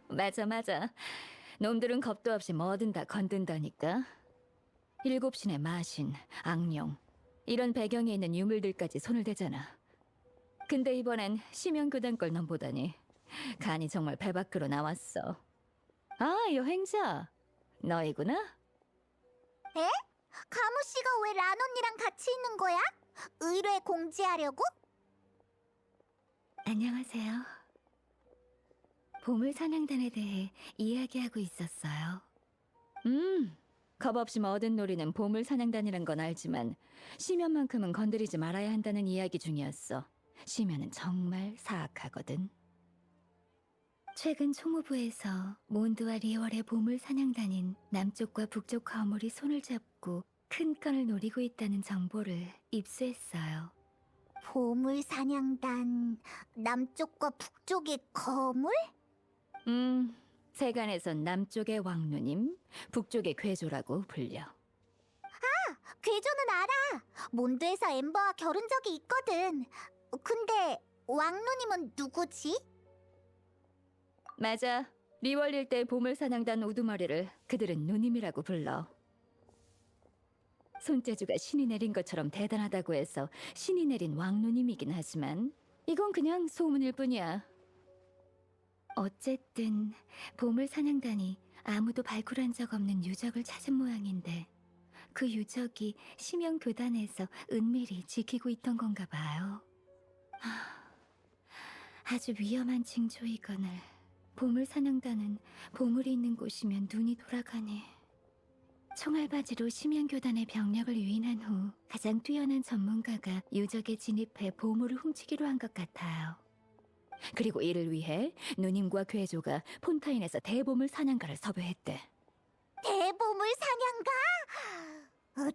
맞아, 맞아. 놈들은 겁도 없이 뭐든 다 건든다니까. 일곱신의 마신, 악령, 이런 배경에 있는 유물들까지 손을 대잖아. 근데 이번엔 심연교단 걸 넘보다니 간이 정말 배 밖으로 나왔어. 아, 여행자. 너희구나? 에? 가무 씨가 왜 란 언니랑 같이 있는 거야? 의뢰 공지하려고? 안녕하세요. 보물 사냥단에 대해 이야기하고 있었어요. 겁 없이 뭐든 노리는 보물 사냥단이란 건 알지만 심연만큼은 건드리지 말아야 한다는 이야기 중이었어. 심연은 정말 사악하거든. 최근 총무부에서 몬드와 리월의 보물 사냥단인 남쪽과 북쪽 거물이 손을 잡고 큰 건을 노리고 있다는 정보를 입수했어요. 보물 사냥단 남쪽과 북쪽의 거물? 세간에선 남쪽의 왕누님, 북쪽의 괴조라고 불려. 괴조는 알아. 몬드에서 엠버와 겨룬 적이 있거든. 근데 왕누님은 누구지? 맞아. 리월 일대 보물 사냥단 우두머리를 그들은 누님이라고 불러. 손재주가 신이 내린 것처럼 대단하다고 해서 신이 내린 왕누님이긴 하지만 이건 그냥 소문일 뿐이야. 어쨌든 보물 사냥단이 아무도 발굴한 적 없는 유적을 찾은 모양인데 그 유적이 심연 교단에서 은밀히 지키고 있던 건가 봐요. 아주 위험한 징조이거늘 보물 사냥단은 보물이 있는 곳이면 눈이 돌아가네. 총알바지로 심연 교단의 병력을 유인한 후 가장 뛰어난 전문가가 유적에 진입해 보물을 훔치기로 한 것 같아요. 그리고 이를 위해 누님과 괴조가 폰타인에서 대보물 사냥가를 섭외했대. 대보물 사냥가?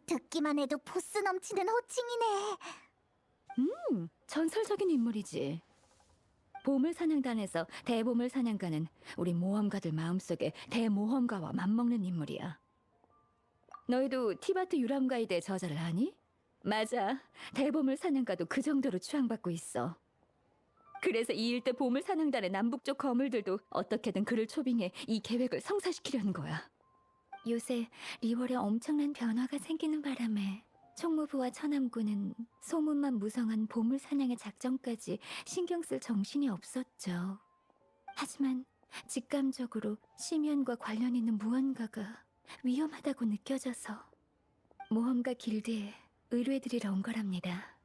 듣기만 해도 보스 넘치는 호칭이네. 전설적인 인물이지. 보물 사냥단에서 대보물 사냥가는 우리 모험가들 마음속에 대모험가와 맞먹는 인물이야. 너희도 티바트 유람 가이드의 저자를 아니? 맞아. 대보물 사냥가도 그 정도로 추앙받고 있어. 그래서 이 일대 보물 사냥단의 남북쪽 거물들도 어떻게든 그를 초빙해 이 계획을 성사시키려는 거야. 요새 리월에 엄청난 변화가 생기는 바람에 총무부와 천암군은 소문만 무성한 보물 사냥의 작전까지 신경 쓸 정신이 없었죠. 하지만 직감적으로 심연과 관련 있는 무언가가 위험하다고 느껴져서 모험가 길드에 의뢰드리러 온 거랍니다.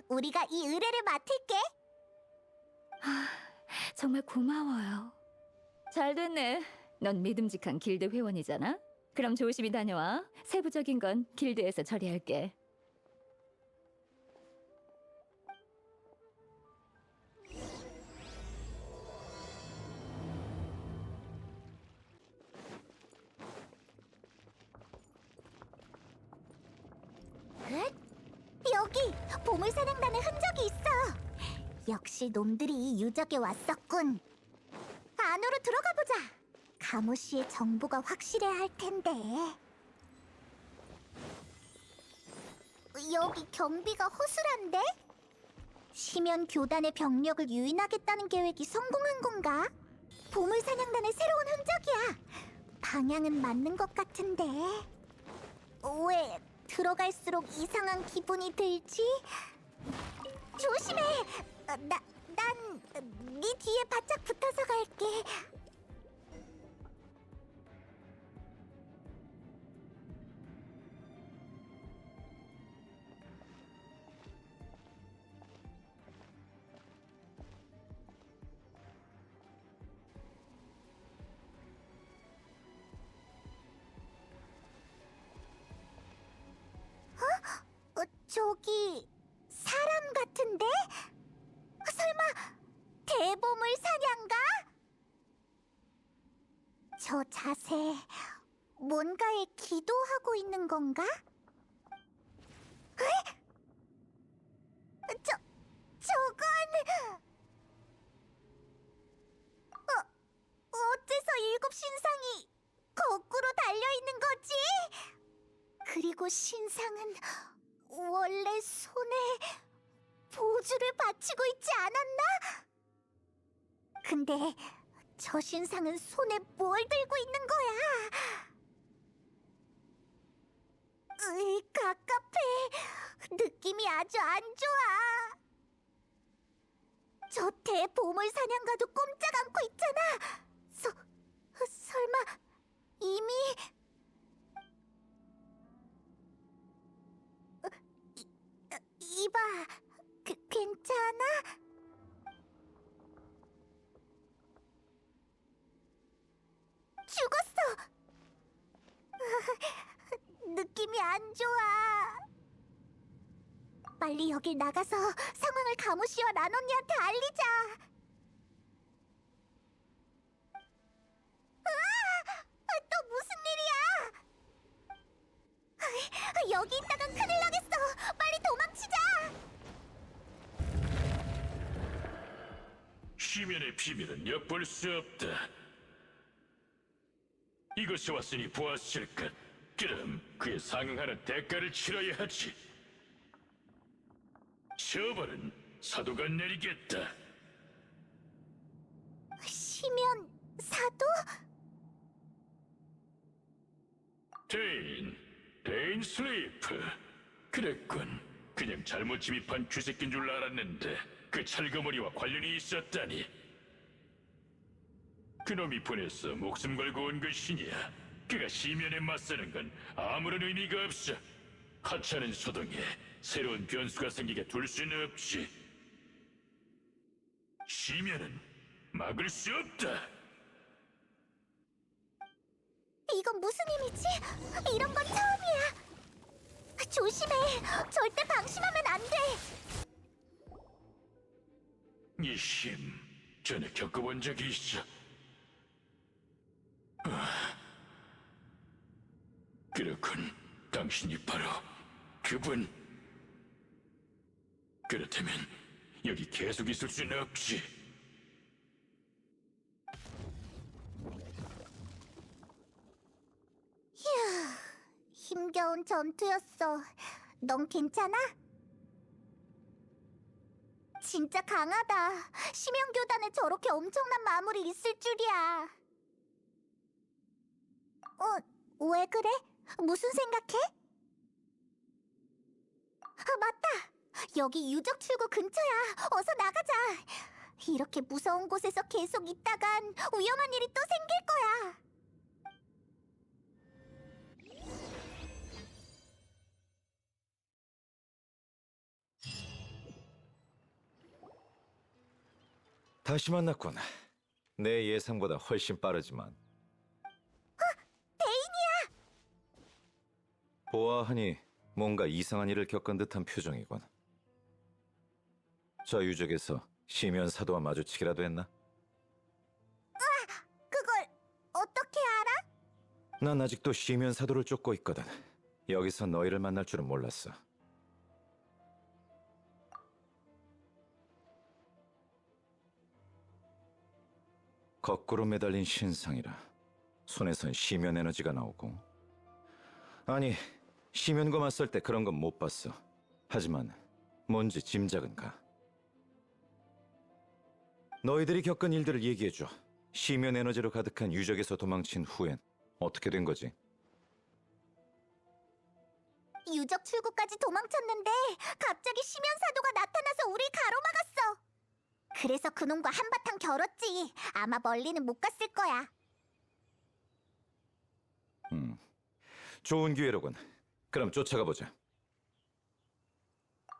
우리가 이 의뢰를 맡을게. 정말 고마워요. 잘 됐네. 넌 믿음직한 길드 회원이잖아. 그럼 조심히 다녀와. 세부적인 건 길드에서 처리할게. 여기 보물 사냥단의 흔적이 있어. 역시 놈들이 이 유적에 왔었군. 안으로 들어가 보자. 가모 씨의 정보가 확실해야 할 텐데. 여기 경비가 허술한데? 심연 교단의 병력을 유인하겠다는 계획이 성공한 건가? 보물 사냥단의 새로운 흔적이야. 방향은 맞는 것 같은데. 왜 들어갈수록 이상한 기분이 들지? 조심해. 난 네 뒤에 바짝 붙어서 갈게. 저기 사람 같은데? 설마 대보물 사냥가? 저 자세 뭔가에 기도하고 있는 건가? 에? 저건 어째서 일곱 신상이 거꾸로 달려있는 거지? 그리고 신상은 원래 손에 보주를 받치고 있지 않았나? 근데 저 신상은 손에 뭘 들고 있는 거야? 으이, 갑갑해. 느낌이 아주 안 좋아. 저 대보물 사냥가도 꼼짝 않고 있잖아. 설마 이미... 이봐, 괜찮아? 죽었어! 느낌이 안 좋아. 빨리 여길 나가서 상황을 가무 씨와 란 언니한테 알리자. 또 무슨 일이야? 여기 있다간 큰일 나겠어. 빨리 도망치자. 시면의 비밀은 엿볼 수 없다. 이곳에 왔으니 보았을 것. 그럼 그에 상응하는 대가를 치러야 하지. 처벌은 사도가 내리겠다. 시면 사도? 데인 슬리프. 그랬군. 그냥 잘못 침입한 쥐새끼인 줄 알았는데 그 찰거머리와 관련이 있었다니. 그놈이 보내서 목숨 걸고 온 것이냐. 그가 시면에 맞서는 건 아무런 의미가 없어. 하찮은 소동에 새로운 변수가 생기게 둘 수는 없지. 시면은 막을 수 없다. 이건 무슨 의미지? 이런 건 처음이야. 조심해. 절대 방심하면 안 돼. 이 힘 전에 겪어본 적이 있어. 그렇군. 당신이 바로 그분. 그렇다면 여기 계속 있을 수는 없지. 힘겨운 전투였어. 넌 괜찮아? 진짜 강하다. 심연교단에 저렇게 엄청난 마물이 있을 줄이야. 왜 그래? 무슨 생각해? 맞다. 여기 유적 출구 근처야. 어서 나가자. 이렇게 무서운 곳에서 계속 있다간 위험한 일이 또 생길 거야. 다시 만났군. 내 예상보다 훨씬 빠르지만. 데인이야! 보아하니 뭔가 이상한 일을 겪은 듯한 표정이군. 저 유적에서 시면 사도와 마주치기라도 했나? 그걸 어떻게 알아? 난 아직도 시면 사도를 쫓고 있거든. 여기서 너희를 만날 줄은 몰랐어. 거꾸로 매달린 신상이라 손에선 시면 에너지가 나오고. 아니, 시면과 맞설 때 그런 건 못 봤어. 하지만 뭔지 짐작은 가. 너희들이 겪은 일들을 얘기해줘. 시면 에너지로 가득한 유적에서 도망친 후엔 어떻게 된 거지? 유적 출구까지 도망쳤는데 갑자기 심연사도가 나타나서 우릴 가로막았어. 그래서 그놈과 한바탕 겨뤘지. 아마 멀리는 못 갔을 거야. 좋은 기회로군. 그럼 쫓아가 보자.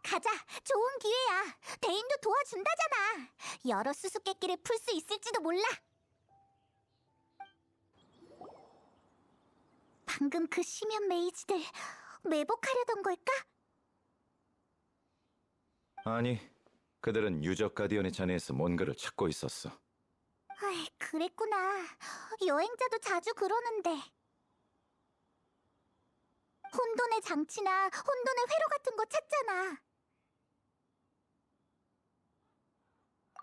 가자. 좋은 기회야. 대인도 도와준다잖아. 여러 수수께끼를 풀 수 있을지도 몰라. 방금 그 심연 메이지들 매복하려던 걸까? 아니, 그들은 유적 가디언의 잔해에서 뭔가를 찾고 있었어. 아이, 그랬구나. 여행자도 자주 그러는데. 혼돈의 장치나 혼돈의 회로 같은 거 찾잖아.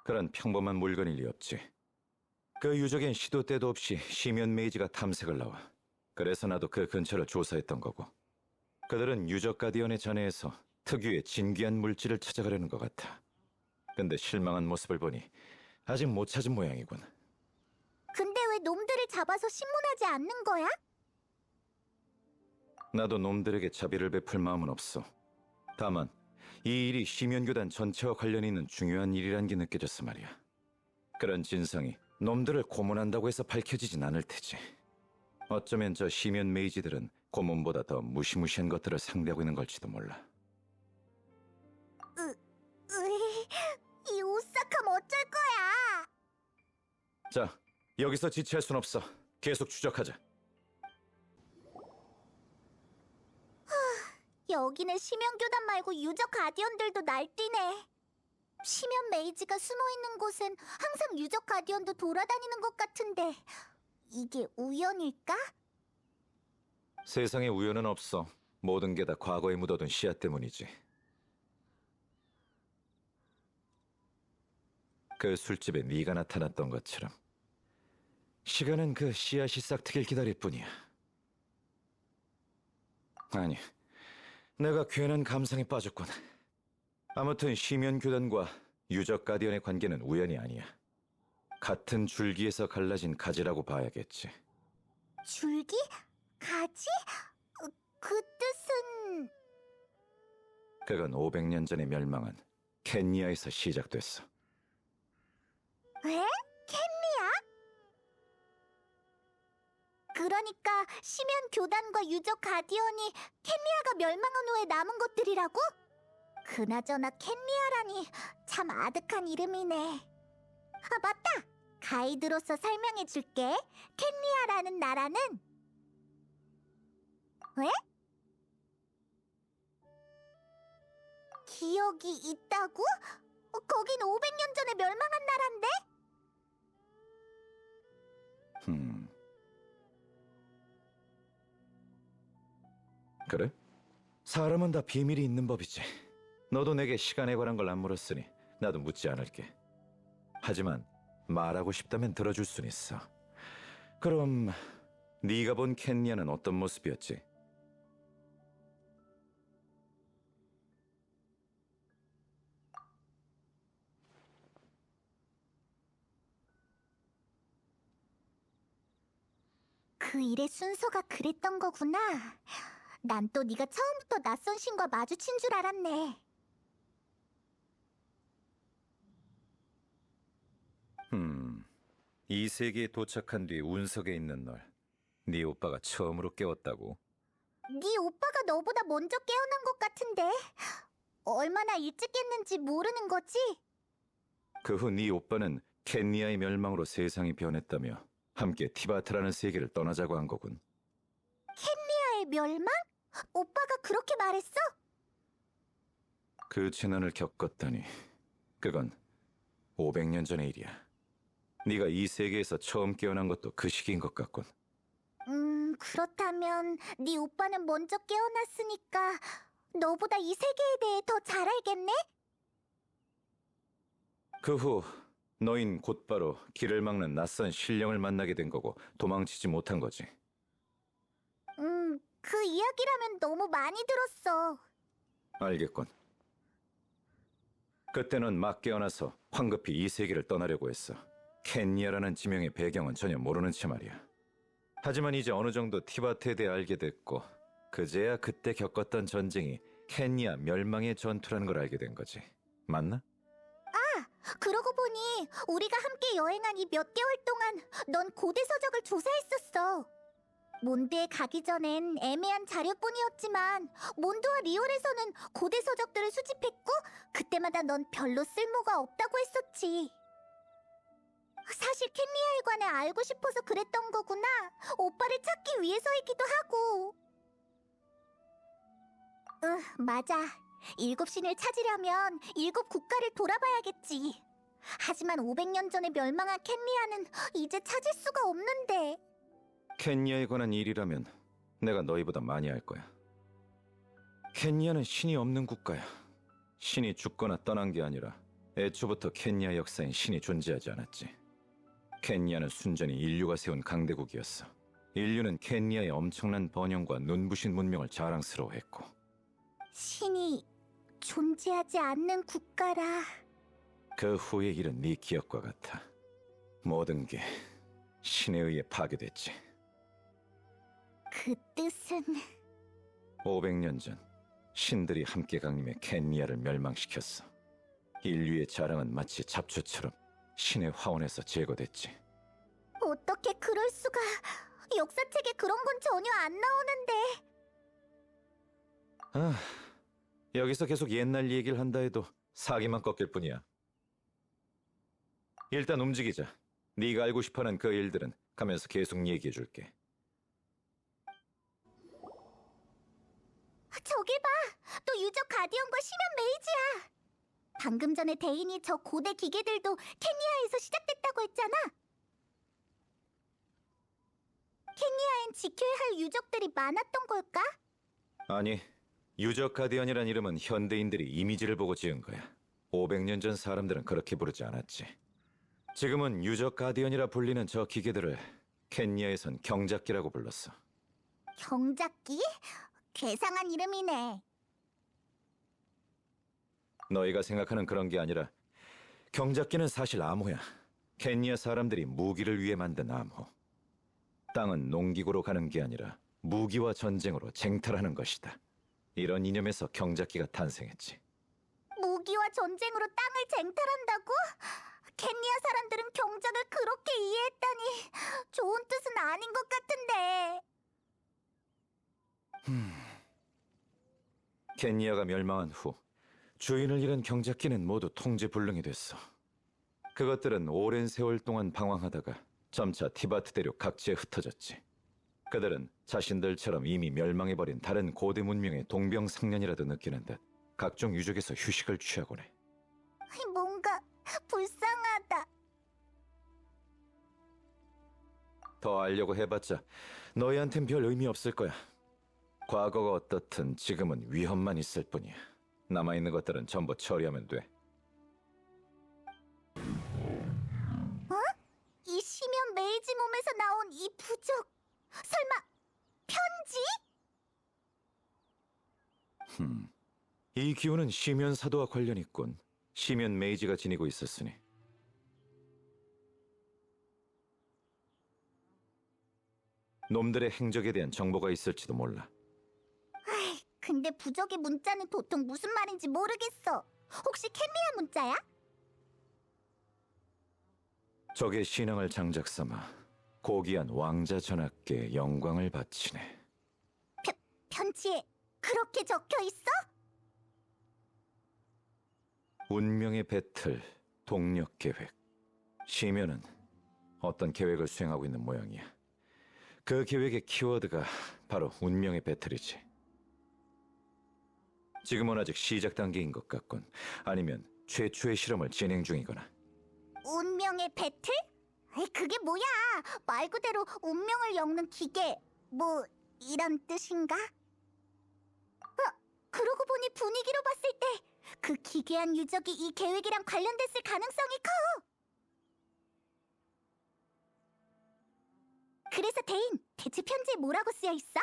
그런 평범한 물건일 리 없지. 그 유적엔 시도 때도 없이 시면 메이지가 탐색을 나와. 그래서 나도 그 근처를 조사했던 거고. 그들은 유적 가디언의 잔해에서 특유의 진귀한 물질을 찾아가려는 것 같아. 근데 실망한 모습을 보니 아직 못 찾은 모양이군. 근데 왜 놈들을 잡아서 신문하지 않는 거야? 나도 놈들에게 자비를 베풀 마음은 없어. 다만 이 일이 시면교단 전체와 관련이 있는 중요한 일이란 게 느껴졌어 말이야. 그런 진상이 놈들을 고문한다고 해서 밝혀지진 않을 테지. 어쩌면 저 시면 메이지들은 고문보다 더 무시무시한 것들을 상대하고 있는 걸지도 몰라. 이 오싹함 어쩔 거야? 자, 여기서 지체할 순 없어. 계속 추적하자. 여기는 심연교단 말고 유적 가디언들도 날뛰네. 심연 메이지가 숨어있는 곳엔 항상 유적 가디언도 돌아다니는 것 같은데 이게 우연일까? 세상에 우연은 없어. 모든 게 다 과거에 묻어둔 씨앗 때문이지. 그 술집에 네가 나타났던 것처럼 시간은 그 씨앗이 싹트길 기다릴 뿐이야. 아니, 내가 괜한 감상에 빠졌군. 아무튼 시면교단과 유적 가디언의 관계는 우연이 아니야. 같은 줄기에서 갈라진 가지라고 봐야겠지. 줄기? 가지? 그 뜻은... 그건 500년 전에 멸망한 켄니아에서 시작됐어. 왜? 켄리아? 그러니까 심연 교단과 유적 가디언이 켄리아가 멸망한 후에 남은 것들이라고? 그나저나 켄리아라니 참 아득한 이름이네. 아, 맞다! 가이드로서 설명해 줄게. 켄리아라는 나라는 왜? 기억이 있다고? 거긴 500년 전에 멸망한 나라인데? 그래? 사람은 다 비밀이 있는 법이지. 너도 내게 시간에 관한 걸 안 물었으니 나도 묻지 않을게. 하지만 말하고 싶다면 들어줄 순 있어. 그럼 네가 본 켄니아는 어떤 모습이었지? 그 일의 순서가 그랬던 거구나. 난 또 네가 처음부터 낯선 신과 마주친 줄 알았네. 이 세계에 도착한 뒤 운석에 있는 널 네 오빠가 처음으로 깨웠다고? 네 오빠가 너보다 먼저 깨어난 것 같은데 얼마나 일찍 깼는지 모르는 거지? 그 후 네 오빠는 켄니아의 멸망으로 세상이 변했다며 함께 티바트라는 세계를 떠나자고 한 거군. 켄리아의 멸망? 오빠가 그렇게 말했어? 그 재난을 겪었다니 그건 500년 전의 일이야. 네가 이 세계에서 처음 깨어난 것도 그 시기인 것 같군. 그렇다면 네 오빠는 먼저 깨어났으니까 너보다 이 세계에 대해 더 잘 알겠네? 그 후 너흰 곧바로 길을 막는 낯선 신령을 만나게 된 거고 도망치지 못한 거지. 그 이야기라면 너무 많이 들었어. 알겠군. 그때는 막 깨어나서 황급히 이 세계를 떠나려고 했어. 켄니아라는 지명의 배경은 전혀 모르는 채 말이야. 하지만 이제 어느 정도 티바트에 대해 알게 됐고 그제야 그때 겪었던 전쟁이 켄니아 멸망의 전투라는 걸 알게 된 거지. 맞나? 그러고 보니 우리가 함께 여행한 이 몇 개월 동안 넌 고대 서적을 조사했었어. 몬드에 가기 전엔 애매한 자료뿐이었지만 몬드와 리올에서는 고대 서적들을 수집했고 그때마다 넌 별로 쓸모가 없다고 했었지. 사실 켄리아에 관해 알고 싶어서 그랬던 거구나. 오빠를 찾기 위해서이기도 하고. 맞아. 7신을 찾으려면 7국가를 돌아봐야겠지. 하지만 500년 전에 멸망한 켄리아는 이제 찾을 수가 없는데. 켄니아에 관한 일이라면 내가 너희보다 많이 알 거야. 켄니아는 신이 없는 국가야. 신이 죽거나 떠난 게 아니라 애초부터 켄니아 역사엔 신이 존재하지 않았지. 켄니아는 순전히 인류가 세운 강대국이었어. 인류는 켄니아의 엄청난 번영과 눈부신 문명을 자랑스러워했고 신이 존재하지 않는 국가라. 그 후의 일은 네 기억과 같아. 모든 게 신에 의해 파괴됐지. 그 뜻은 500년 전 신들이 함께 강림해 켄니아를 멸망시켰어. 인류의 자랑은 마치 잡초처럼 신의 화원에서 제거됐지. 어떻게 그럴 수가? 역사책에 그런 건 전혀 안 나오는데. 아, 여기서 계속 옛날 얘기를 한다 해도 사기만 꺾일 뿐이야. 일단 움직이자. 네가 알고 싶어하는 그 일들은 가면서 계속 얘기해줄게. 저기 봐! 또 유적 가디언과 심연 메이지야! 방금 전에 대인이 저 고대 기계들도 케니아에서 시작됐다고 했잖아! 케니아엔 지켜야 할 유적들이 많았던 걸까? 아니, 유적 가디언이란 이름은 현대인들이 이미지를 보고 지은 거야. 500년 전 사람들은 그렇게 부르지 않았지. 지금은 유적 가디언이라 불리는 저 기계들을 켄니아에선 경작기라고 불렀어. 경작기? 괴상한 이름이네. 너희가 생각하는 그런 게 아니라 경작기는 사실 암호야. 켄니아 사람들이 무기를 위해 만든 암호. 땅은 농기구로 가는 게 아니라 무기와 전쟁으로 쟁탈하는 것이다. 이런 이념에서 경작기가 탄생했지. 무기와 전쟁으로 땅을 쟁탈한다고? 케니아 사람들은 경작을 그렇게 이해했다니 좋은 뜻은 아닌 것 같은데. 켄니아가 멸망한 후 주인을 잃은 경작기는 모두 통제불능이 됐어. 그것들은 오랜 세월 동안 방황하다가 점차 티바트 대륙 각지에 흩어졌지. 그들은 자신들처럼 이미 멸망해버린 다른 고대 문명의 동병상련이라도 느끼는 듯 각종 유적에서 휴식을 취하곤 해. 뭔가 불쌍하다. 더 알려고 해봤자 너희한텐 별 의미 없을 거야. 과거가 어떻든 지금은 위험만 있을 뿐이야. 남아있는 것들은 전부 처리하면 돼. 이 심연 메이지 몸에서 나온 이 부적, 설마 편지? 이 기운은 시면 사도와 관련 있군. 시면 메이지가 지니고 있었으니. 놈들의 행적에 대한 정보가 있을지도 몰라. 근데 부적의 문자는 도통 무슨 말인지 모르겠어. 혹시 켄리아 문자야? 적의 신앙을 장작 삼아 고귀한 왕자 전하께 영광을 바치네. 편지에 그렇게 적혀 있어? 운명의 배틀, 동력 계획. 시면은 어떤 계획을 수행하고 있는 모양이야. 그 계획의 키워드가 바로 운명의 배틀이지. 지금은 아직 시작 단계인 것 같군. 아니면 최초의 실험을 진행 중이거나. 운명의 배틀? 에이, 그게 뭐야? 말 그대로 운명을 엮는 기계. 뭐 이런 뜻인가? 그러고 보니 분위기로 봤을 때 그 기괴한 유적이 이 계획이랑 관련됐을 가능성이 커. 그래서 대인, 대체 편지에 뭐라고 쓰여 있어?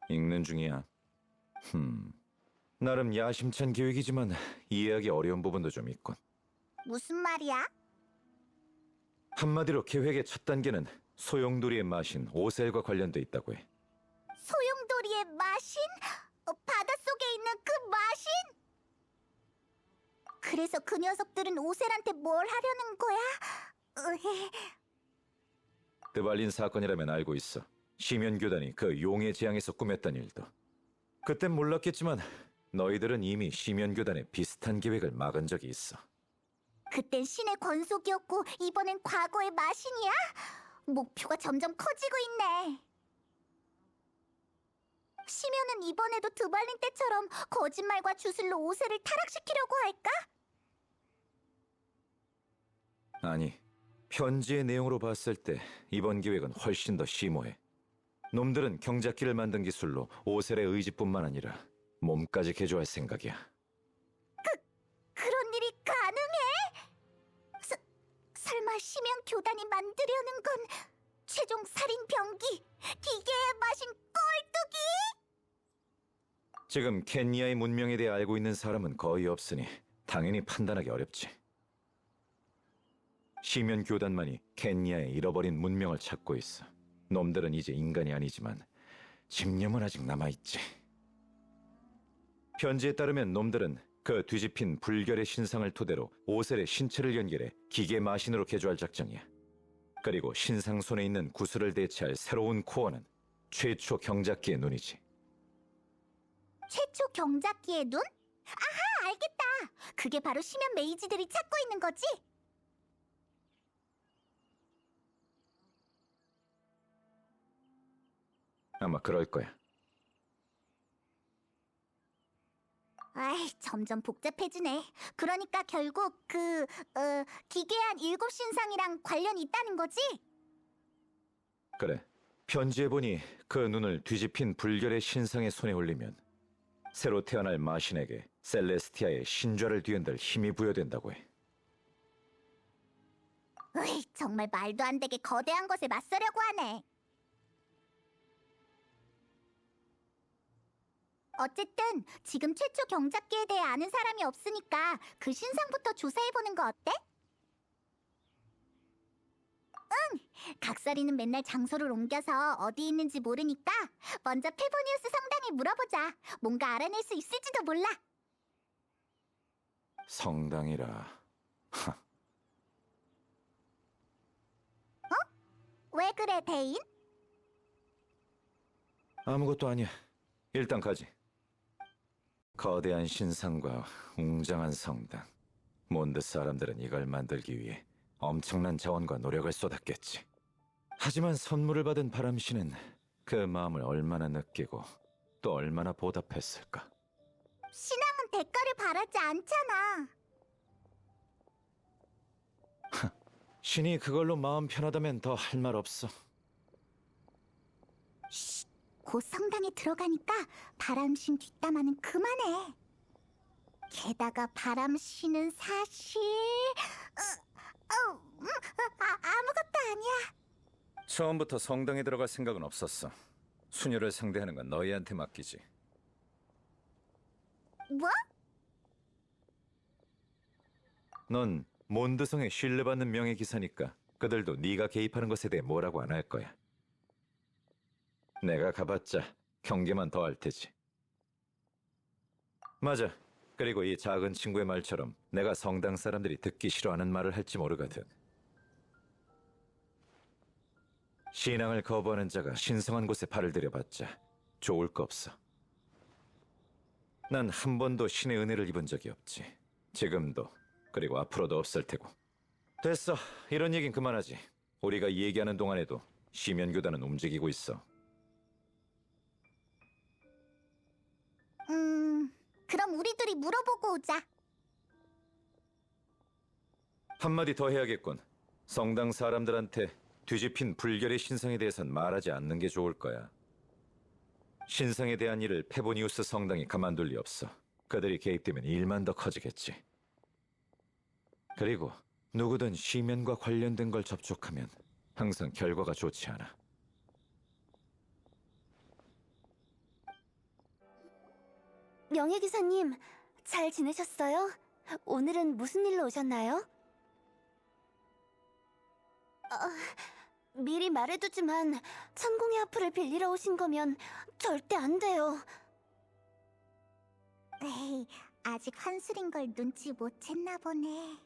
읽는 중이야. 나름 야심찬 계획이지만 이해하기 어려운 부분도 좀 있군. 무슨 말이야? 한마디로 계획의 첫 단계는 소용돌이의 마신 오셀과 관련돼 있다고 해. 소용돌이의 마신? 바닷속에 있는 그 마신? 그래서 그 녀석들은 오셀한테 뭘 하려는 거야? 으헤. 드발린 사건이라면 알고 있어. 시면교단이 그 용의 재앙에서 꾸몄던 일도. 그땐 몰랐겠지만 너희들은 이미 시면교단의 비슷한 계획을 막은 적이 있어. 그땐 신의 권속이었고 이번엔 과거의 마신이야? 목표가 점점 커지고 있네. 시면은 이번에도 드발린 때처럼 거짓말과 주술로 오셀을 타락시키려고 할까? 아니, 편지의 내용으로 봤을 때 이번 계획은 훨씬 더 심오해. 놈들은 경작기를 만든 기술로 오셀의 의지뿐만 아니라 몸까지 개조할 생각이야. 그런 일이 가능해? 설마 시면 교단이 만들려는 건 최종 살인 병기, 기계의 마신 꼴뚜기? 지금 켄니아의 문명에 대해 알고 있는 사람은 거의 없으니 당연히 판단하기 어렵지. 시면 교단만이 켄니아의 잃어버린 문명을 찾고 있어. 놈들은 이제 인간이 아니지만 집념은 아직 남아있지. 편지에 따르면 놈들은 그 뒤집힌 불결의 신상을 토대로 오셀의 신체를 연결해 기계 마신으로 개조할 작정이야. 그리고 신상 손에 있는 구슬을 대체할 새로운 코어는 최초 경작기의 눈이지. 최초 경작기의 눈? 아하, 알겠다. 그게 바로 심연 메이지들이 찾고 있는 거지? 아마 그럴 거야. 아이, 점점 복잡해지네. 그러니까 결국 기괴한 일곱 신상이랑 관련이 있다는 거지? 그래. 편지에 보니 그 눈을 뒤집힌 불결의 신상의 손에 올리면 새로 태어날 마신에게 셀레스티아의 신좌를 뒤흔들 힘이 부여된다고 해. 으이, 정말 말도 안 되게 거대한 것에 맞서려고 하네. 어쨌든 지금 최초 경작기에 대해 아는 사람이 없으니까 그 신상부터 조사해보는 거 어때? 응! 각설이는 맨날 장소를 옮겨서 어디 있는지 모르니까 먼저 페보니우스 성당에 물어보자. 뭔가 알아낼 수 있을지도 몰라. 성당이라. 왜 그래, 대인? 아무것도 아니야. 일단 가지. 거대한 신상과 웅장한 성당. 몬드 사람들은 이걸 만들기 위해 엄청난 자원과 노력을 쏟았겠지. 하지만 선물을 받은 바람신은 그 마음을 얼마나 느끼고 또 얼마나 보답했을까. 신앙은 대가를 바라지 않잖아. 신이 그걸로 마음 편하다면 더 할 말 없어. 곧 성당에 들어가니까 바람신 뒷담화는 그만해. 게다가 바람신은 사실 아무것도 아니야. 처음부터 성당에 들어갈 생각은 없었어. 수녀를 상대하는 건 너희한테 맡기지. 뭐? 넌 몬드성에 신뢰받는 명예기사니까 그들도 네가 개입하는 것에 대해 뭐라고 안 할 거야. 내가 가봤자 경계만 더 할 테지. 맞아. 그리고 이 작은 친구의 말처럼 내가 성당 사람들이 듣기 싫어하는 말을 할지 모르거든. 신앙을 거부하는 자가 신성한 곳에 발을 들여봤자 좋을 거 없어. 난 한 번도 신의 은혜를 입은 적이 없지. 지금도 그리고 앞으로도 없을 테고. 됐어. 이런 얘긴 그만하지. 우리가 이 얘기하는 동안에도 시면교단은 움직이고 있어. 그럼 우리 둘이 물어보고 오자. 한마디 더 해야겠군. 성당 사람들한테 뒤집힌 불결의 신상에 대해선 말하지 않는 게 좋을 거야. 신상에 대한 일을 페보니우스 성당이 가만둘 리 없어. 그들이 개입되면 일만 더 커지겠지. 그리고 누구든 시면과 관련된 걸 접촉하면 항상 결과가 좋지 않아. 명예기사님, 잘 지내셨어요? 오늘은 무슨 일로 오셨나요? 미리 말해두지만 천공의 하프를 빌리러 오신 거면 절대 안 돼요. 에이, 아직 환술인 걸 눈치 못 챘나 보네.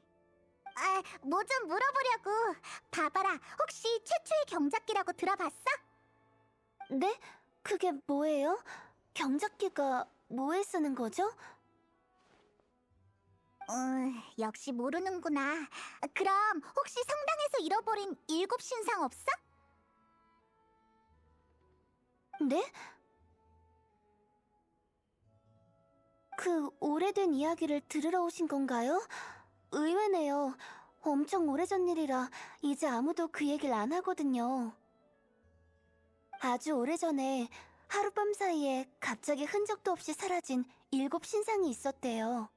뭐 좀 물어보려고. 봐봐라, 혹시 최초의 경작기라고 들어봤어? 네? 그게 뭐예요? 경작기가 뭐에 쓰는 거죠? 역시 모르는구나. 그럼 혹시 성당에서 잃어버린 일곱 신상 없어? 네? 그 오래된 이야기를 들으러 오신 건가요? 의외네요. 엄청 오래전 일이라 이제 아무도 그 얘기를 안 하거든요. 아주 오래전에 하룻밤 사이에 갑자기 흔적도 없이 사라진 일곱 신상이 있었대요.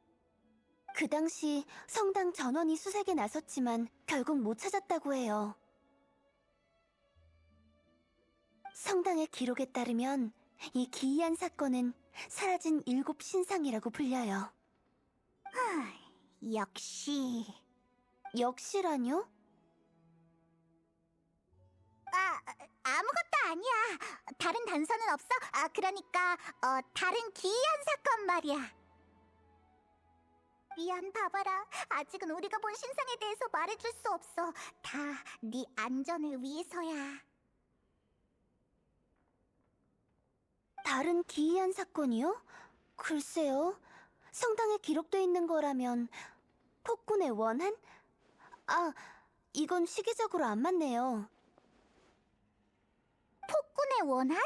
그 당시 성당 전원이 수색에 나섰지만 결국 못 찾았다고 해요. 성당의 기록에 따르면 이 기이한 사건은 사라진 일곱 신상이라고 불려요. 역시. 역시라뇨? 아무것도 아니야. 다른 단서는 없어? 그러니까 다른 기이한 사건 말이야. 미안, 바바라. 아직은 우리가 본 신상에 대해서 말해줄 수 없어. 다 네 안전을 위해서야. 다른 기이한 사건이요? 글쎄요. 성당에 기록돼 있는 거라면 폭군의 원한? 아, 이건 시기적으로 안 맞네요. 폭군의 원한?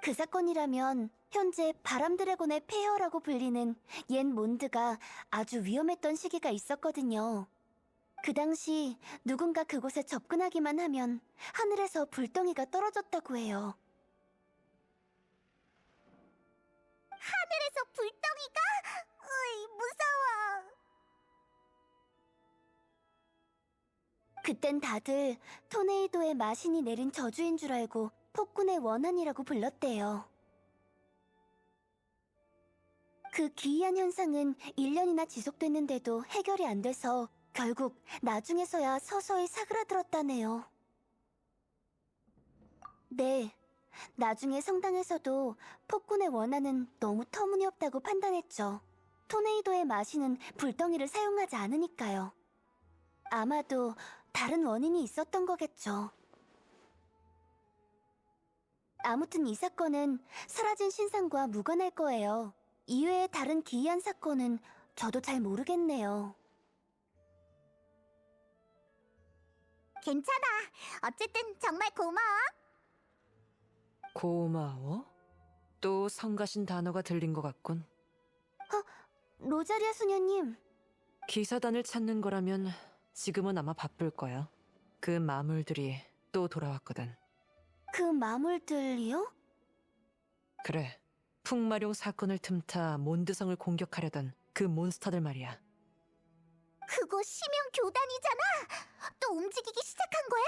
그 사건이라면 현재 바람 드래곤의 폐허라고 불리는 옛 몬드가 아주 위험했던 시기가 있었거든요. 그 당시 누군가 그곳에 접근하기만 하면 하늘에서 불덩이가 떨어졌다고 해요. 하늘에서 불덩이가? 으이, 무서워. 그땐 다들 토네이도의 마신이 내린 저주인 줄 알고 폭군의 원한이라고 불렀대요. 그 기이한 현상은 1년이나 지속됐는데도 해결이 안 돼서 결국 나중에서야 서서히 사그라들었다네요. 네, 나중에 성당에서도 폭군의 원한은 너무 터무니없다고 판단했죠. 토네이도의 마신은 불덩이를 사용하지 않으니까요. 아마도 다른 원인이 있었던 거겠죠. 아무튼 이 사건은 사라진 신상과 무관할 거예요. 이외의 다른 기이한 사건은 저도 잘 모르겠네요. 괜찮아. 어쨌든 정말 고마워. 고마워? 또 성가신 단어가 들린 것 같군. 로자리아 수녀님, 기사단을 찾는 거라면 지금은 아마 바쁠 거야. 그 마물들이 또 돌아왔거든. 그 마물들이요? 그래, 풍마룡 사건을 틈타 몬드성을 공격하려던 그 몬스터들 말이야. 그거 심형 교단이잖아. 또 움직이기 시작한 거야?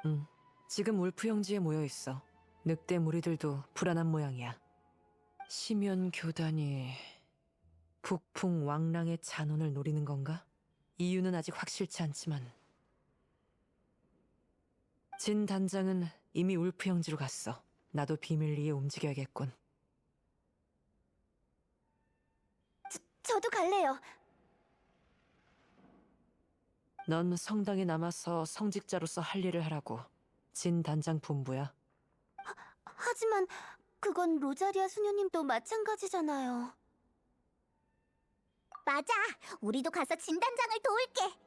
응, 지금 울프 형지에 모여 있어. 늑대 무리들도 불안한 모양이야. 심연 교단이 북풍 왕랑의 잔혼을 노리는 건가? 이유는 아직 확실치 않지만 진 단장은 이미 울프 형지로 갔어. 나도 비밀리에 움직여야겠군. 저도 갈래요. 넌 성당에 남아서 성직자로서 할 일을 하라고. 진 단장 본부야. 하지만 그건 로자리아 수녀님도 마찬가지잖아요. 맞아. 우리도 가서 진단장을 도울게.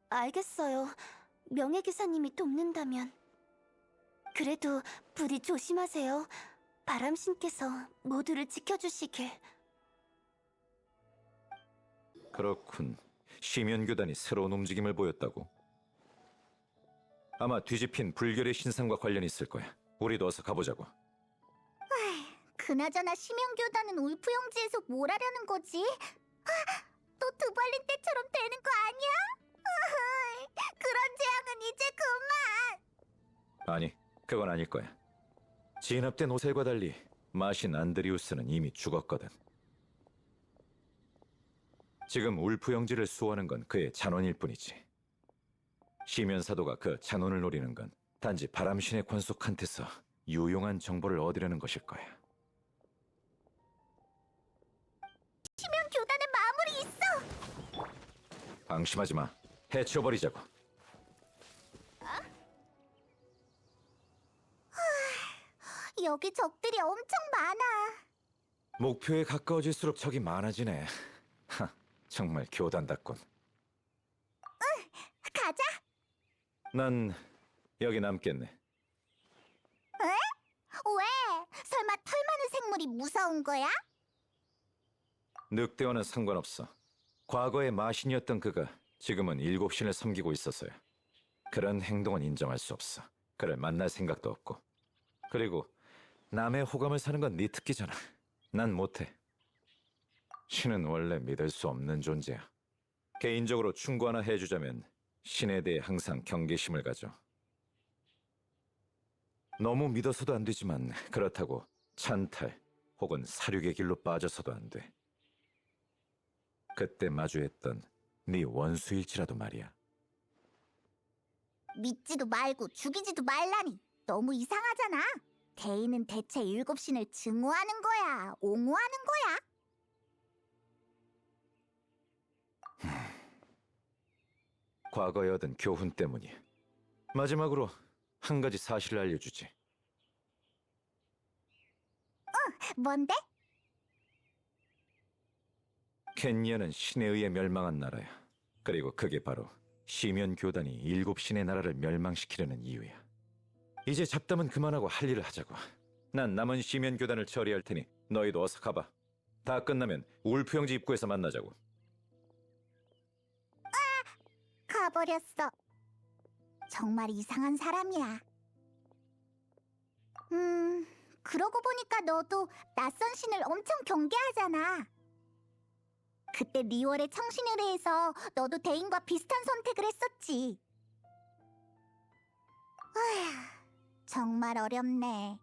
알겠어요. 명예기사님이 돕는다면. 그래도 부디 조심하세요. 바람신께서 모두를 지켜주시길. 그렇군. 시면교단이 새로운 움직임을 보였다고. 아마 뒤집힌 불결의 신상과 관련이 있을 거야. 우리도 어서 가보자고. 그나저나 심형 교단은 울프 형지에서 뭘 하려는 거지? 또 두발린 때처럼 되는 거 아니야? 그런 재앙은 이제 그만. 아니, 그건 아닐 거야. 진압된 오셀과 달리 마신 안드리우스는 이미 죽었거든. 지금 울프 형제를 수호하는 건 그의 잔원일 뿐이지. 시면 사도가 그 잔원을 노리는 건 단지 바람신의 권속한테서 유용한 정보를 얻으려는 것일 거야. 심형 교단에 마물이 있어. 방심하지 마. 해치워버리자고. 여기 적들이 엄청 많아. 목표에 가까워질수록 적이 많아지네. 하, 정말 교단답군. 가자. 난 여기 남겠네. 왜? 설마 털 많은 생물이 무서운 거야? 늑대와는 상관없어. 과거의 마신이었던 그가 지금은 일곱 신을 섬기고 있었어요. 그런 행동은 인정할 수 없어. 그를 만날 생각도 없고. 그리고 남의 호감을 사는 건 네 특기잖아. 난 못해. 신은 원래 믿을 수 없는 존재야. 개인적으로 충고 하나 해주자면 신에 대해 항상 경계심을 가져. 너무 믿어서도 안 되지만 그렇다고 찬탈 혹은 사륙의 길로 빠져서도 안 돼. 그때 마주했던 네 원수일지라도 말이야. 믿지도 말고 죽이지도 말라니. 너무 이상하잖아. 대인은 대체 7신을 증오하는 거야? 옹호하는 거야? 과거에 얻은 교훈 때문이. 마지막으로 한 가지 사실을 알려주지. 뭔데? 켄니아는 신에 의해 멸망한 나라야. 그리고 그게 바로 시면 교단이 7신의 나라를 멸망시키려는 이유야. 이제 잡담은 그만하고 할 일을 하자고. 난 남은 시면 교단을 처리할 테니 너희도 어서 가봐. 다 끝나면 울프 형제 입구에서 만나자고. 가버렸어. 정말 이상한 사람이야. 그러고 보니까 너도 낯선 신을 엄청 경계하잖아. 그때 리월의 청신의뢰에서 너도 대인과 비슷한 선택을 했었지. 아휴, 정말 어렵네.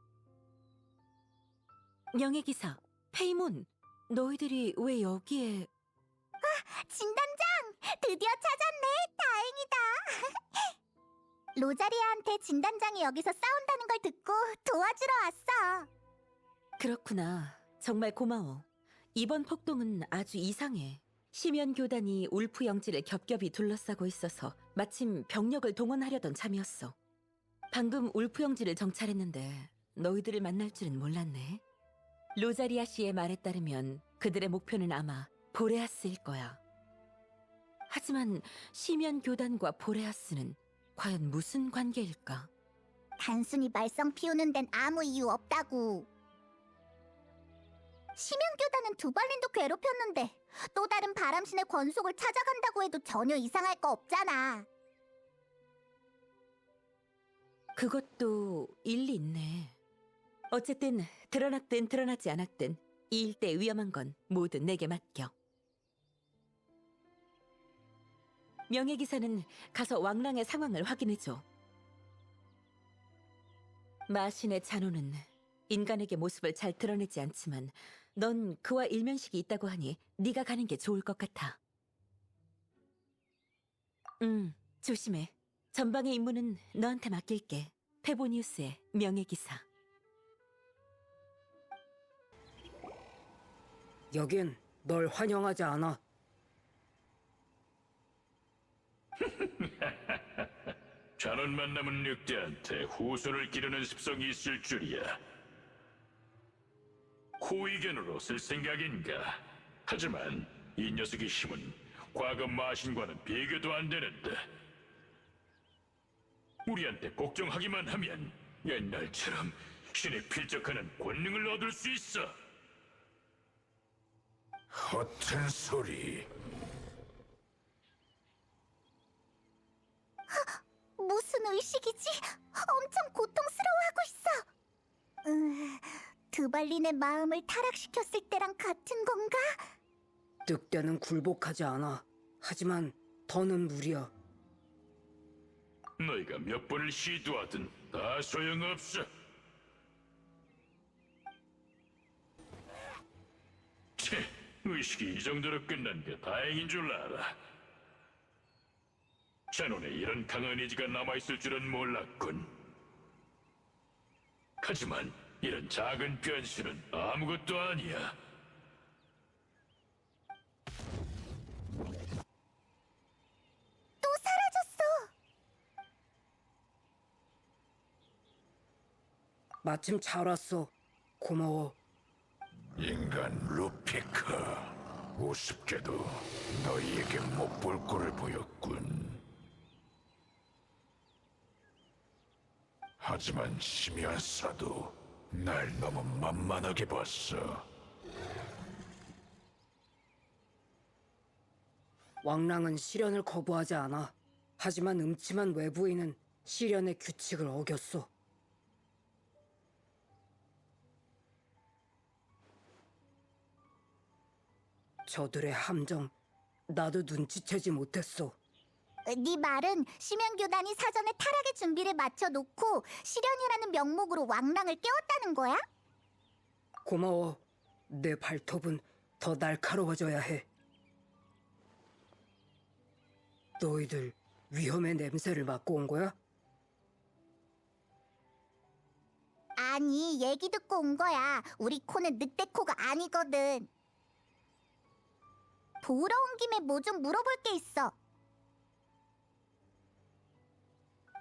명예기사, 페이몬, 너희들이 왜 여기에... 진단장! 드디어 찾았네! 다행이다! 로자리아한테 진단장이 여기서 싸운다는 걸 듣고 도와주러 왔어. 그렇구나. 정말 고마워. 이번 폭동은 아주 이상해. 시면 교단이 울프 영지를 겹겹이 둘러싸고 있어서 마침 병력을 동원하려던 참이었어. 방금 울프 영지를 정찰했는데 너희들을 만날 줄은 몰랐네. 로자리아 씨의 말에 따르면 그들의 목표는 아마 보레아스일 거야. 하지만 시면 교단과 보레아스는 과연 무슨 관계일까? 단순히 말썽 피우는 데는 아무 이유 없다고. 심연교단은 두발린도 괴롭혔는데 또 다른 바람신의 권속을 찾아간다고 해도 전혀 이상할 거 없잖아. 그것도 일리 있네. 어쨌든 드러났든 드러나지 않았든 이 일대의 위험한 건 모두 내게 맡겨. 명예기사는 가서 왕랑의 상황을 확인해줘. 마신의 잔호는 인간에게 모습을 잘 드러내지 않지만 넌 그와 일면식이 있다고 하니 네가 가는 게 좋을 것 같아. 조심해. 전방의 임무는 너한테 맡길게. 페보니우스의 명예기사. 여긴 널 환영하지 않아. 잔원 만남은 늑대한테 후손을 기르는 습성이 있을 줄이야. 호의견으로 쓸 생각인가? 하지만 이 녀석의 힘은 과거 마신과는 비교도 안 되는데 우리한테 복종하기만 하면 옛날처럼 신에 필적하는 권능을 얻을 수 있어. 허튼 소리. 무슨 의식이지? 엄청 고통스러워하고 있어. 드발린의 마음을 타락시켰을 때랑 같은 건가? 늑대는 굴복하지 않아. 하지만 더는 무리야. 너희가 몇 번을 시도하든 다 소용없어. 채, 의식이 이 정도로 끝난 게 다행인 줄 알아. 잔원에 이런 강한 의지가 남아있을 줄은 몰랐군. 하지만 이런 작은 변수는 아무것도 아니야. 또 사라졌어. 마침 잘 왔어. 고마워. 인간 루피크, 우습게도 너희에게 못 볼 꼴을 보였군. 하지만 시면사도 날 너무 만만하게 봤어. 왕랑은 시련을 거부하지 않아. 하지만 음침한 외부인은 시련의 규칙을 어겼어. 저들의 함정, 나도 눈치채지 못했어. 네 말은 심연교단이 사전에 타락의 준비를 마쳐놓고 시련이라는 명목으로 왕랑을 깨웠다는 거야? 고마워. 내 발톱은 더 날카로워져야 해. 너희들 위험의 냄새를 맡고 온 거야? 아니, 얘기 듣고 온 거야. 우리 코는 늑대 코가 아니거든. 보러 온 김에 뭐 좀 물어볼 게 있어.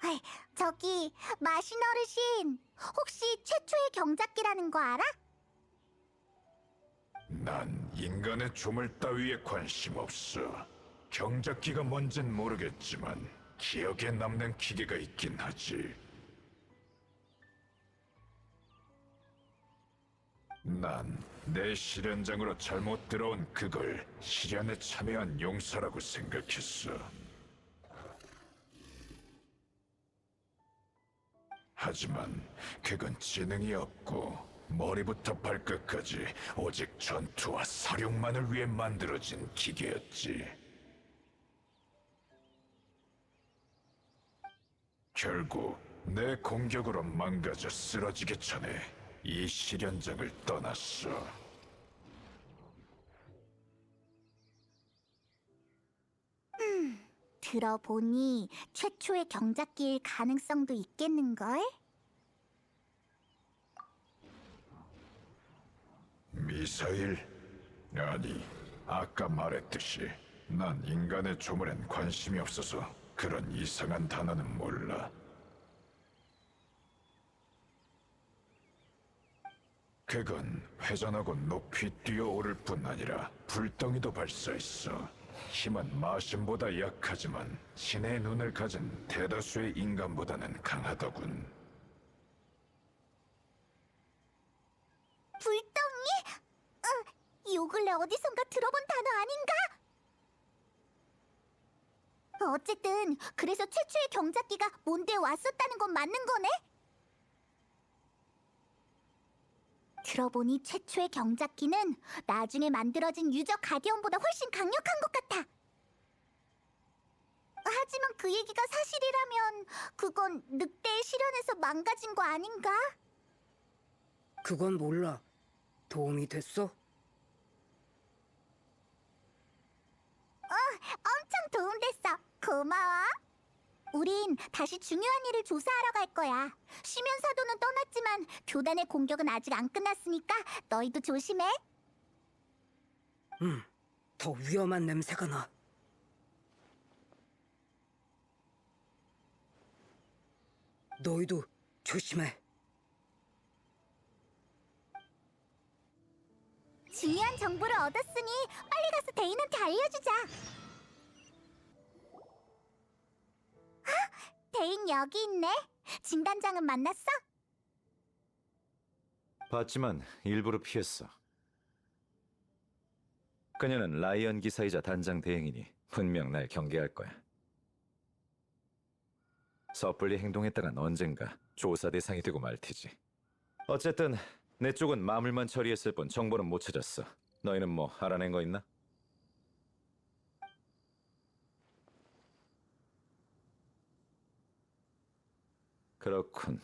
에이, 저기 마신 어르신, 혹시 최초의 경작기라는 거 알아? 난 인간의 조물 따위에 관심 없어. 경작기가 뭔진 모르겠지만 기억에 남는 기계가 있긴 하지. 난 내 실현장으로 잘못 들어온 그걸 실현에 참여한 용사라고 생각했어. 하지만 그건 지능이 없고 머리부터 발끝까지 오직 전투와 사륙만을 위해 만들어진 기계였지. 결국 내 공격으로 망가져 쓰러지기 전에 이 실현장을 떠났어. 들어보니 최초의 경작기일 가능성도 있겠는걸? 미사일? 아니, 아까 말했듯이 난 인간의 조물엔 관심이 없어서 그런 이상한 단어는 몰라. 그건 회전하고 높이 뛰어오를 뿐 아니라 불덩이도 발사했어. 힘은 마신보다 약하지만 신의 눈을 가진 대다수의 인간보다는 강하더군. 불덩이? 요 근래 어디선가 들어본 단어 아닌가? 어쨌든 그래서 최초의 경작기가 몬드에 왔었다는 건 맞는 거네? 들어보니 최초의 경작기는 나중에 만들어진 유저 가디언보다 훨씬 강력한 것 같아. 하지만 그 얘기가 사실이라면 그건 늑대의 실현에서 망가진 거 아닌가? 그건 몰라. 도움이 됐어? 엄청 도움됐어. 고마워. 우린 다시 중요한 일을 조사하러 갈 거야. 시면 사도는 떠났지만 교단의 공격은 아직 안 끝났으니까 너희도 조심해. 더 위험한 냄새가 나. 너희도 조심해. 중요한 정보를 얻었으니 빨리 가서 대인한테 알려주자. 대인 여기 있네. 진단장은 만났어? 봤지만 일부러 피했어. 그녀는 라이언 기사이자 단장 대행이니 분명 날 경계할 거야. 섣불리 행동했다간 언젠가 조사 대상이 되고 말 테지. 어쨌든 내 쪽은 마물만 처리했을 뿐 정보는 못 찾았어. 너희는 뭐 알아낸 거 있나? 그렇군.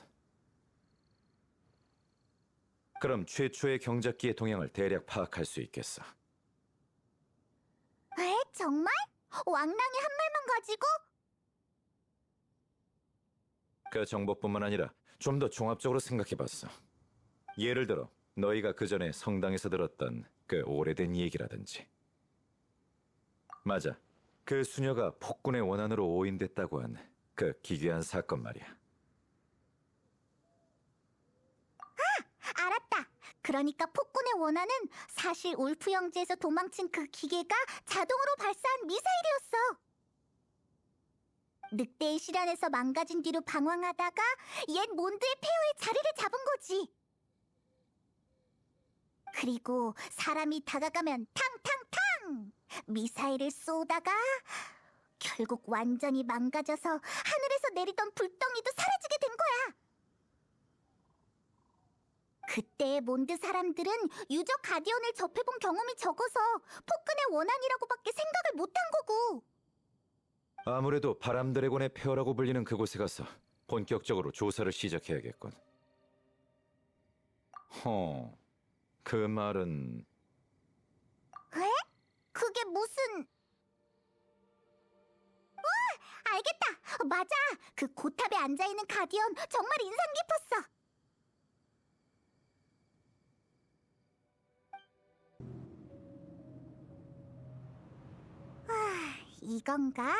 그럼 최초의 경작기의 동향을 대략 파악할 수 있겠어. 에? 정말? 왕랑의 한 말만 가지고? 그 정보뿐만 아니라 좀 더 종합적으로 생각해봤어. 예를 들어 너희가 그 전에 성당에서 들었던 그 오래된 얘기라든지. 맞아. 그 수녀가 폭군의 원한으로 오인됐다고 한 그 기괴한 사건 말이야. 알았다. 그러니까 폭군의 원한은 사실 울프 영지에서 도망친 그 기계가 자동으로 발사한 미사일이었어. 늑대의 실현에서 망가진 뒤로 방황하다가 옛 몬드의 폐허에 자리를 잡은 거지. 그리고 사람이 다가가면 탕탕탕! 미사일을 쏘다가 결국 완전히 망가져서 하늘에서 내리던 불덩이도 사라지게 된 거야. 그때의 몬드 사람들은 유저 가디언을 접해본 경험이 적어서 폭군의 원한이라고밖에 생각을 못한 거고. 아무래도 바람 드래곤의 폐허라고 불리는 그곳에 가서 본격적으로 조사를 시작해야겠군. 그 말은 에? 그게 무슨... 맞아! 그 고탑에 앉아있는 가디언 정말 인상 깊었어! 이건가?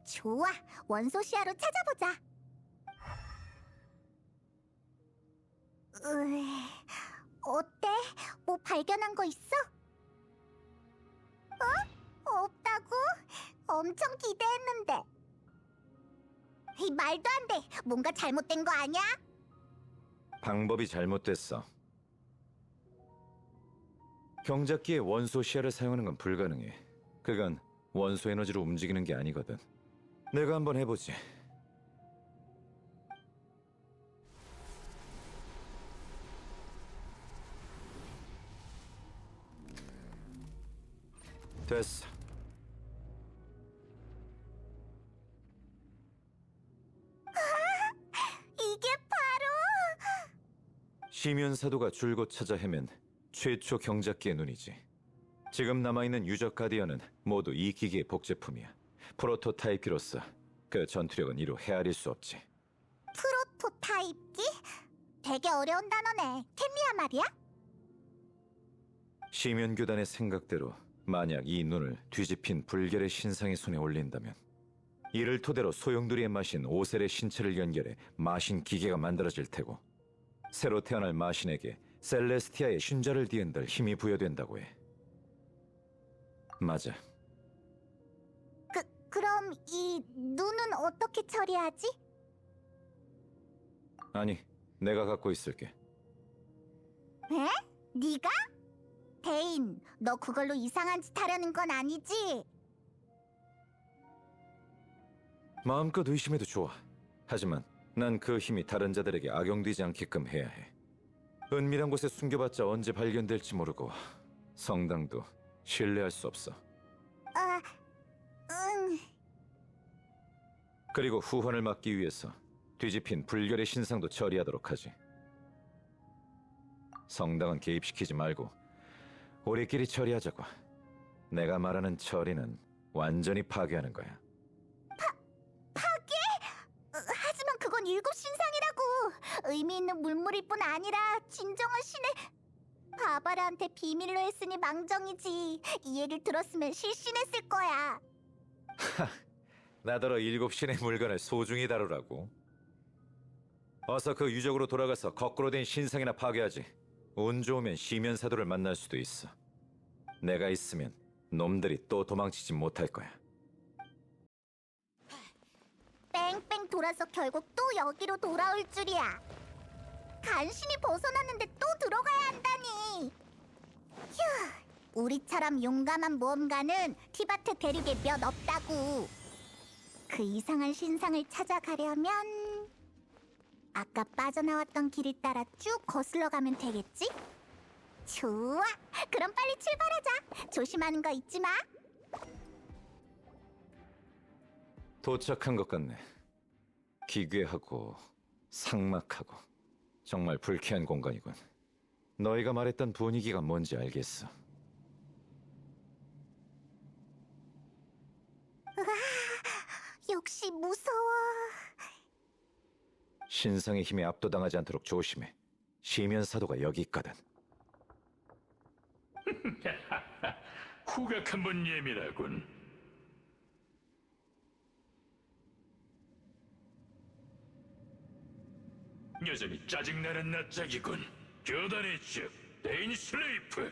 좋아, 원소 시야로 찾아보자. 어때? 뭐 발견한 거 있어? 없다고? 엄청 기대했는데. 말도 안 돼. 뭔가 잘못된 거 아니야? 방법이 잘못됐어. 경작기에 원소 시야를 사용하는 건 불가능해. 그건 원소 에너지로 움직이는 게 아니거든. 내가 한번 해보지. 됐어. 이게 바로... 시면사도가 줄곧 찾아 헤맨 최초 경작기의 눈이지. 지금 남아있는 유적 가디언은 모두 이 기기의 복제품이야. 프로토타입기로서 그 전투력은 이루 헤아릴 수 없지. 프로토타입기? 되게 어려운 단어네. 템미야 말이야? 시면교단의 생각대로 만약 이 눈을 뒤집힌 불결의 신상의 손에 올린다면 이를 토대로 소용돌이의 마신 오셀의 신체를 연결해 마신 기계가 만들어질 테고 새로 태어날 마신에게 셀레스티아의 신자를 뒤흔들 힘이 부여된다고 해. 맞아. 그럼 이 눈은 어떻게 처리하지? 아니, 내가 갖고 있을게. 에? 네가? 데인, 너 그걸로 이상한 짓 하려는 건 아니지? 마음껏 의심해도 좋아. 하지만 난 그 힘이 다른 자들에게 악용되지 않게끔 해야 해. 은밀한 곳에 숨겨봤자 언제 발견될지 모르고 성당도 신뢰할 수 없어. 응. 그리고 후환을 막기 위해서 뒤집힌 불결의 신상도 처리하도록 하지. 성당은 개입시키지 말고 우리끼리 처리하자고. 내가 말하는 처리는 완전히 파괴하는 거야. 파괴? 하지만 그건 일곱 신상이라고. 의미 있는 물물일 뿐 아니라 진정한 신의... 바바라한테 비밀로 했으니 망정이지. 이 얘기를 들었으면 실신했을 거야. 나더러 7신의 물건을 소중히 다루라고. 어서 그 유적으로 돌아가서 거꾸로 된 신상이나 파괴하지. 운 좋으면 시면사도를 만날 수도 있어. 내가 있으면 놈들이 또 도망치지 못할 거야. 뺑뺑 돌아서 결국 또 여기로 돌아올 줄이야. 간신히 벗어났는데 또 들어가야 한다니. 휴, 우리처럼 용감한 모험가는 티바트 대륙에 몇 없다고. 그 이상한 신상을 찾아가려면 아까 빠져나왔던 길을 따라 쭉 거슬러 가면 되겠지? 좋아, 그럼 빨리 출발하자. 조심하는 거 잊지 마. 도착한 것 같네. 기괴하고 삭막하고 정말 불쾌한 공간이군. 너희가 말했던 분위기가 뭔지 알겠어. 역시 무서워. 신상의 힘에 압도당하지 않도록 조심해. 시면사도가 여기 있거든. 후각 한번 예민하군. 여전히 짜증나는 낯짝이군. 교단의 즉, 데인 슬레이프.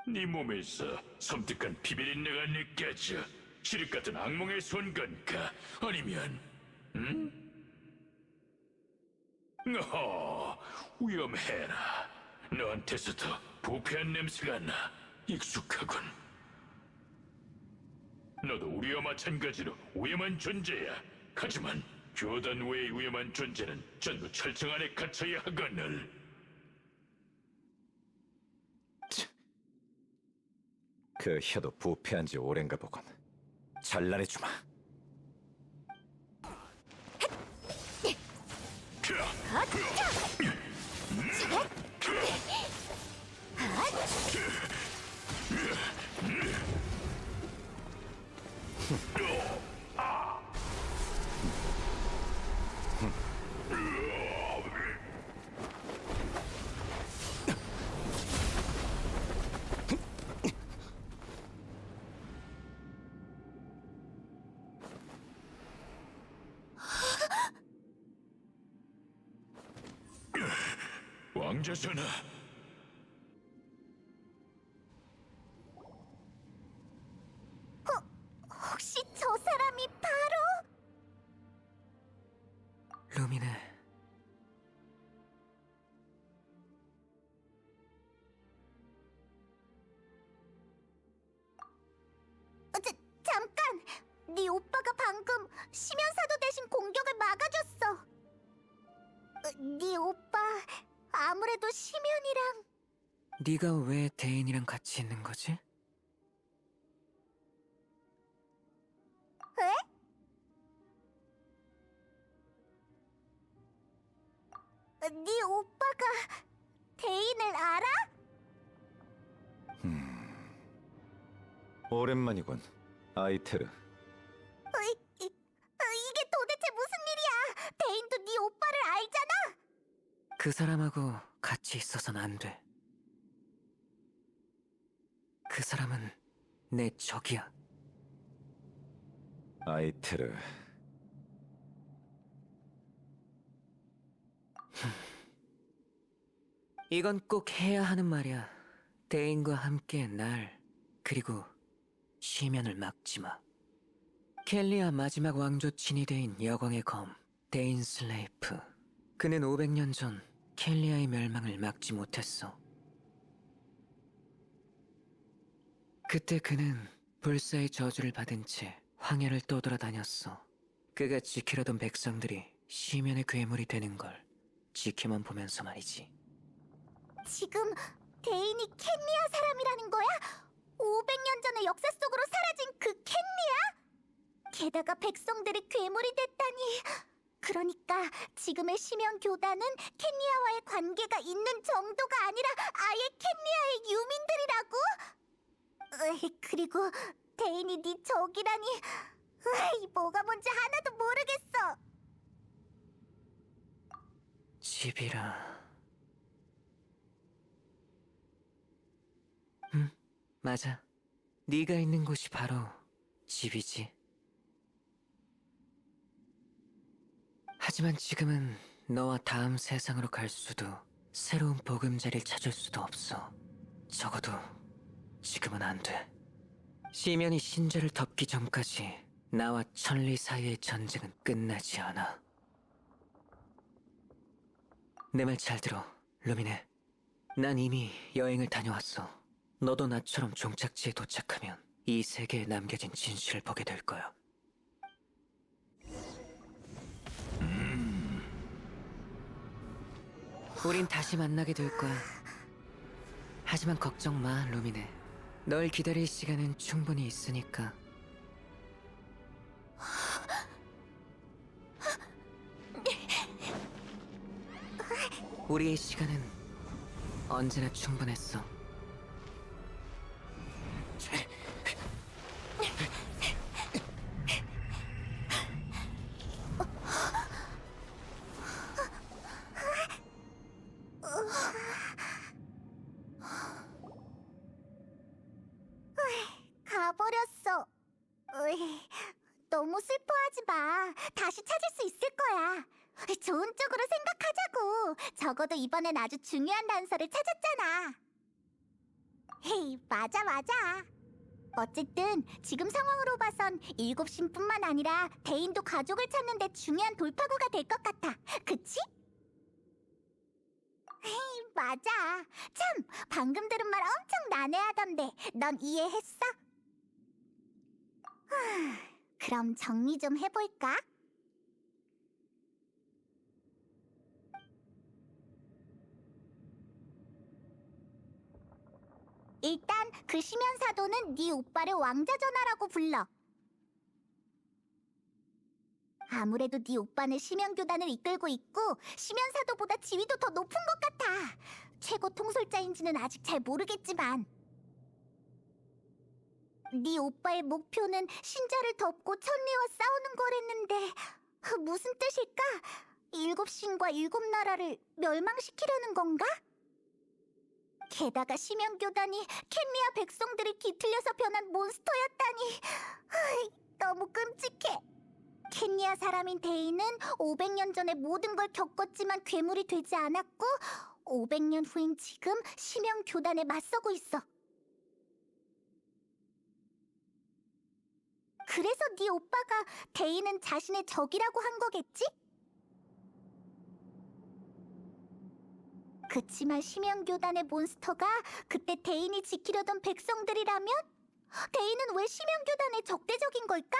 네 몸에서 섬뜩한 비밀인내가 느껴져. 시륵 같은 악몽의 손 건가? 아니면, 위험해라. 너한테서도 부패한 냄새가 나. 익숙하군. 너도 우리와 마찬가지로 위험한 존재야. 하지만 교단 외의 위험한 존재는 전부 철청 안에 갇혀야 하거늘. 그 혀도 부패한 지 오랜가 보군. 잘라내주마. 왕자 전하. 혹시 저 사람이 바로 루미네. 잠깐! 네 오빠가 방금 심연사도 대신 공격을 막아줬어. 네 오빠 아무래도 심연이랑 네가 왜 대인이랑 같이 있는 거지? 네 오빠가 대인을 알아? 오랜만이군, 아이테르. 이게 도대체 무슨 일이야? 대인도 네 오빠를 알잖아. 그 사람하고 같이 있어선 안 돼. 그 사람은 내 적이야. 아이테르. 이건 꼭 해야 하는 말이야. 대인과 함께 날, 그리고 시면을 막지 마. 켈리아 마지막 왕조 친위대인 여광의 검, 데인 슬레이프. 그는 500년 전 켈리아의 멸망을 막지 못했어. 그때 그는 불사의 저주를 받은 채 황야를 떠돌아다녔어. 그가 지키려던 백성들이 시면의 괴물이 되는 걸 지켜만 보면서 말이지. 지금 대인이 켄리아 사람이라는 거야? 500년 전의 역사 속으로 사라진 그 켄리아? 게다가 백성들이 괴물이 됐다니. 그러니까 지금의 심연 교단은 켄리아와의 관계가 있는 정도가 아니라 아예 켄리아의 유민들이라고? 그리고 대인이 네 적이라니. 뭐가 뭔지 하나도 모르겠어. 집이라. 응, 맞아. 네가 있는 곳이 바로 집이지. 하지만 지금은 너와 다음 세상으로 갈 수도 새로운 보금자리를 찾을 수도 없어. 적어도 지금은 안 돼. 시면이 신자를 덮기 전까지 나와 천리 사이의 전쟁은 끝나지 않아. 내 말 잘 들어, 루미네. 난 이미 여행을 다녀왔어. 너도 나처럼 종착지에 도착하면 이 세계에 남겨진 진실을 보게 될 거야. 우린 다시 만나게 될 거야. 하지만 걱정 마, 루미네. 널 기다릴 시간은 충분히 있으니까. 우리의 시간은 언제나 충분했어. 가버렸어. 너무 슬퍼하지 마. 다시 찾을 수 있을 거야. 좋은 쪽으로 생각하자고. 적어도 이번엔 아주 중요한 단서를 찾았잖아. 헤이, 맞아. 어쨌든 지금 상황으로 봐선 일곱신뿐만 아니라 대인도 가족을 찾는 데 중요한 돌파구가 될 것 같아. 그치? 헤이, 맞아. 참, 방금 들은 말 엄청 난해하던데 넌 이해했어? 그럼 정리 좀 해볼까? 일단 그 심연사도는 네 오빠를 왕자전하라고 불러. 아무래도 네 오빠는 심연교단을 이끌고 있고 심연사도보다 지위도 더 높은 것 같아. 최고 통솔자인지는 아직 잘 모르겠지만 네 오빠의 목표는 신자를 덮고 천리와 싸우는 거랬는데 무슨 뜻일까? 7신과 7나라를 멸망시키려는 건가? 게다가 심연교단이 켄리아 백성들이 뒤틀려서 변한 몬스터였다니. 너무 끔찍해. 켄리아 사람인 데이는 500년 전에 모든 걸 겪었지만 괴물이 되지 않았고 500년 후인 지금 심연 교단에 맞서고 있어. 그래서 네 오빠가 대인은 자신의 적이라고 한 거겠지? 그치만 심연 교단의 몬스터가 그때 대인이 지키려던 백성들이라면 대인은 왜 심연 교단의 적대적인 걸까?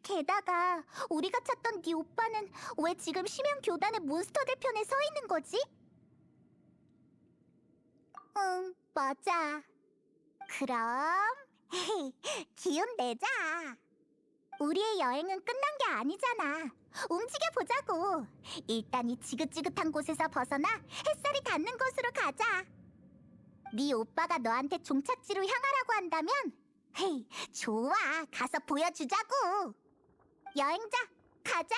게다가 우리가 찾던 네 오빠는 왜 지금 심연 교단의 몬스터들 편에 서 있는 거지? 응, 맞아. 그럼 기운 내자. 우리의 여행은 끝난 게 아니잖아. 움직여 보자고. 일단 이 지긋지긋한 곳에서 벗어나 햇살이 닿는 곳으로 가자. 네 오빠가 너한테 종착지로 향하라고 한다면 헤이, 좋아. 가서 보여주자고. 여행자, 가자.